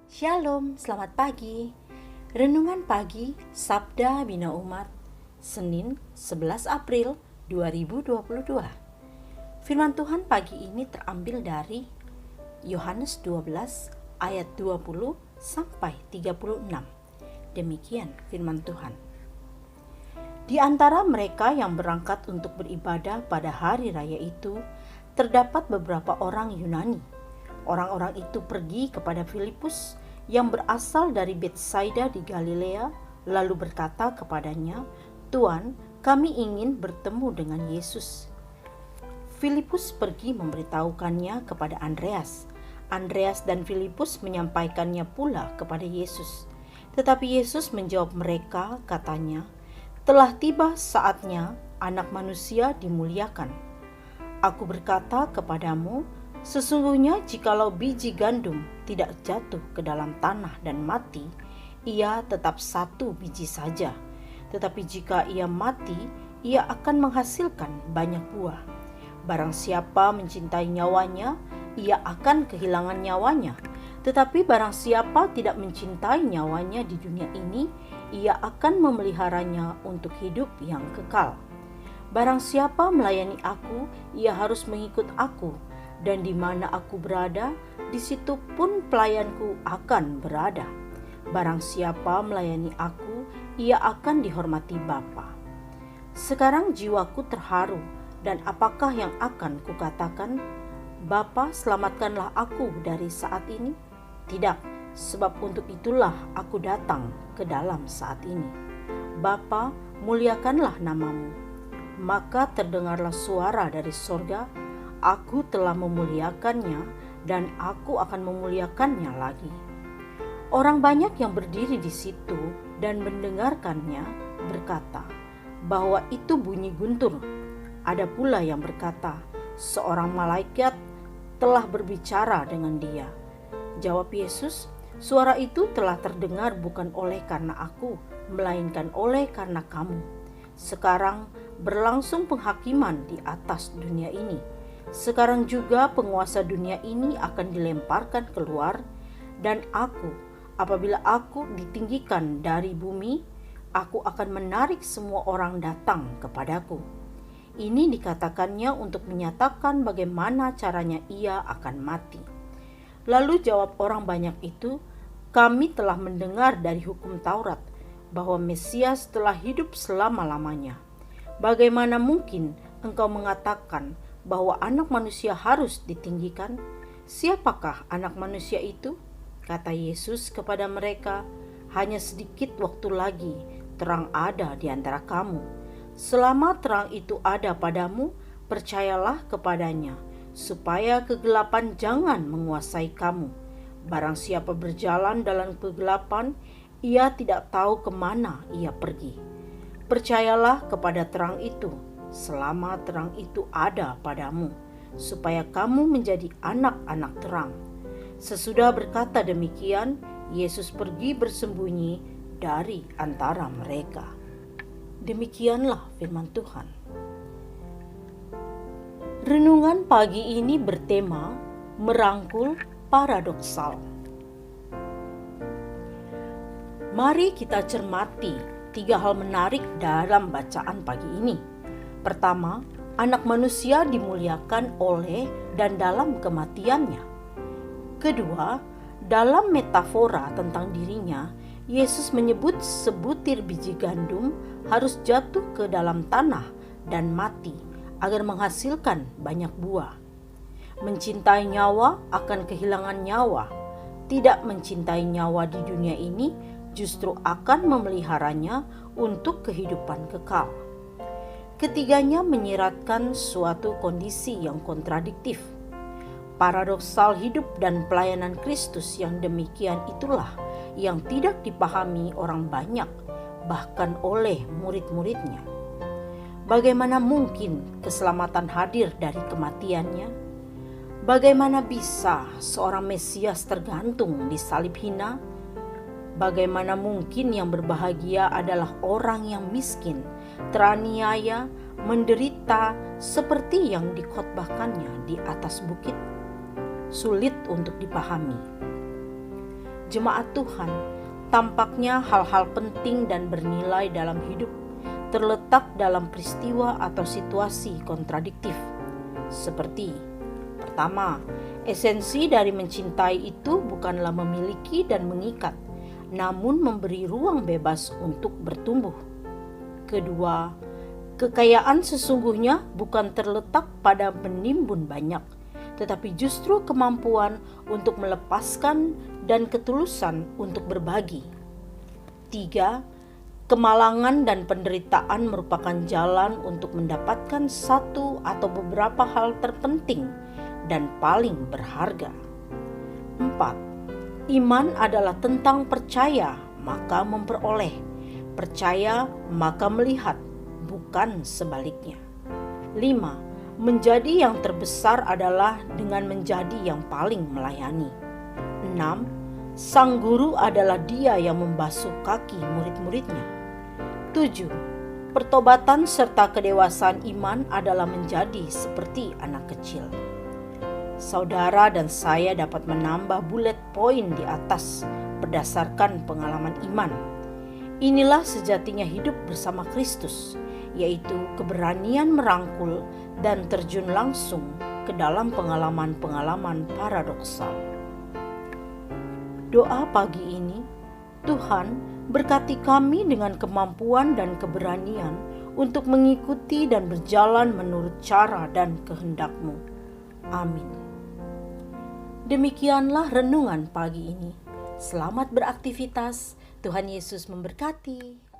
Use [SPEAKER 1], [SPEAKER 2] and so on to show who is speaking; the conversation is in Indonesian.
[SPEAKER 1] Shalom, selamat pagi. Renungan pagi Sabda Bina Umat, Senin 11 April 2022. Firman Tuhan pagi ini terambil dari Yohanes 12 ayat 20 sampai 36. Demikian firman Tuhan. Di antara mereka yang berangkat untuk beribadah pada hari raya itu, terdapat beberapa orang Yunani. Orang-orang itu pergi kepada Filipus yang berasal dari Betsaida di Galilea, lalu berkata kepadanya, "Tuan, kami ingin bertemu dengan Yesus." Filipus pergi memberitahukannya kepada Andreas. Andreas dan Filipus menyampaikannya pula kepada Yesus. Tetapi Yesus menjawab mereka, katanya, "Telah tiba saatnya Anak Manusia dimuliakan. Aku berkata kepadamu, sesungguhnya jikalau biji gandum tidak jatuh ke dalam tanah dan mati, ia tetap satu biji saja. Tetapi jika ia mati, ia akan menghasilkan banyak buah. Barang siapa mencintai nyawanya, ia akan kehilangan nyawanya. Tetapi barang siapa tidak mencintai nyawanya di dunia ini, ia akan memeliharanya untuk hidup yang kekal. Barang siapa melayani aku, ia harus mengikut aku, dan di mana aku berada, di situ pun pelayanku akan berada. Barang siapa melayani aku, ia akan dihormati Bapa." Sekarang jiwaku terharu, dan apakah yang akan kukatakan? "Bapa, selamatkanlah aku dari saat ini"? Tidak, sebab untuk itulah aku datang ke dalam saat ini. "Bapa, muliakanlah namamu." Maka terdengarlah suara dari sorga, "Aku telah memuliakannya dan aku akan memuliakannya lagi." Orang banyak yang berdiri di situ dan mendengarkannya berkata bahwa itu bunyi guntur. Ada pula yang berkata, "Seorang malaikat telah berbicara dengan dia." Jawab Yesus, "Suara itu telah terdengar bukan oleh karena aku, melainkan oleh karena kamu. Sekarang berlangsung penghakiman di atas dunia ini. Sekarang juga penguasa dunia ini akan dilemparkan keluar, dan apabila aku ditinggikan dari bumi, aku akan menarik semua orang datang kepadaku." Ini dikatakannya untuk menyatakan bagaimana caranya ia akan mati. Lalu jawab orang banyak itu, "Kami telah mendengar dari hukum Taurat bahwa Mesias telah hidup selama-lamanya. Bagaimana mungkin engkau mengatakan bahwa Anak Manusia harus ditinggikan? Siapakah Anak Manusia itu?" Kata Yesus kepada mereka, "Hanya sedikit waktu lagi terang ada di antara kamu. Selama terang itu ada padamu, percayalah kepadanya, supaya kegelapan jangan menguasai kamu. Barang siapa berjalan dalam kegelapan, ia tidak tahu kemana ia pergi. Percayalah kepada terang itu, selama terang itu ada padamu, supaya kamu menjadi anak-anak terang." Sesudah berkata demikian, Yesus pergi bersembunyi dari antara mereka. Demikianlah firman Tuhan. Renungan pagi ini bertema merangkul paradoksal. Mari kita cermati 3 hal menarik dalam bacaan pagi ini. Pertama, Anak Manusia dimuliakan oleh dan dalam kematiannya. Kedua, dalam metafora tentang dirinya, Yesus menyebut sebutir biji gandum harus jatuh ke dalam tanah dan mati agar menghasilkan banyak buah. Mencintai nyawa akan kehilangan nyawa. Tidak mencintai nyawa di dunia ini justru akan memeliharanya untuk kehidupan kekal. Ketiganya menyiratkan suatu kondisi yang kontradiktif. Paradoksal hidup dan pelayanan Kristus yang demikian itulah yang tidak dipahami orang banyak, bahkan oleh murid-muridnya. Bagaimana mungkin keselamatan hadir dari kematiannya? Bagaimana bisa seorang Mesias tergantung di salib hina? Bagaimana mungkin yang berbahagia adalah orang yang miskin teraniaya, menderita seperti yang dikhotbahkannya di atas bukit. Sulit untuk dipahami. Jemaat Tuhan, tampaknya hal-hal penting dan bernilai dalam hidup terletak dalam peristiwa atau situasi kontradiktif. Seperti, pertama, esensi dari mencintai itu bukanlah memiliki dan mengikat, namun memberi ruang bebas untuk bertumbuh. Kedua, kekayaan sesungguhnya bukan terletak pada menimbun banyak, tetapi justru kemampuan untuk melepaskan dan ketulusan untuk berbagi. Tiga, kemalangan dan penderitaan merupakan jalan untuk mendapatkan satu atau beberapa hal terpenting dan paling berharga. 4. Iman adalah tentang percaya maka memperoleh, percaya maka melihat, bukan sebaliknya. 5. Menjadi yang terbesar adalah dengan menjadi yang paling melayani. 6. Sang guru adalah dia yang membasuh kaki murid-muridnya. 7. Pertobatan serta kedewasaan iman adalah menjadi seperti anak kecil. Saudara dan saya dapat menambah bullet point di atas berdasarkan pengalaman iman. Inilah sejatinya hidup bersama Kristus, yaitu keberanian merangkul dan terjun langsung ke dalam pengalaman-pengalaman paradoksal. Doa pagi ini, Tuhan berkati kami dengan kemampuan dan keberanian untuk mengikuti dan berjalan menurut cara dan kehendak-Mu. Amin. Demikianlah renungan pagi ini. Selamat beraktivitas. Tuhan Yesus memberkati.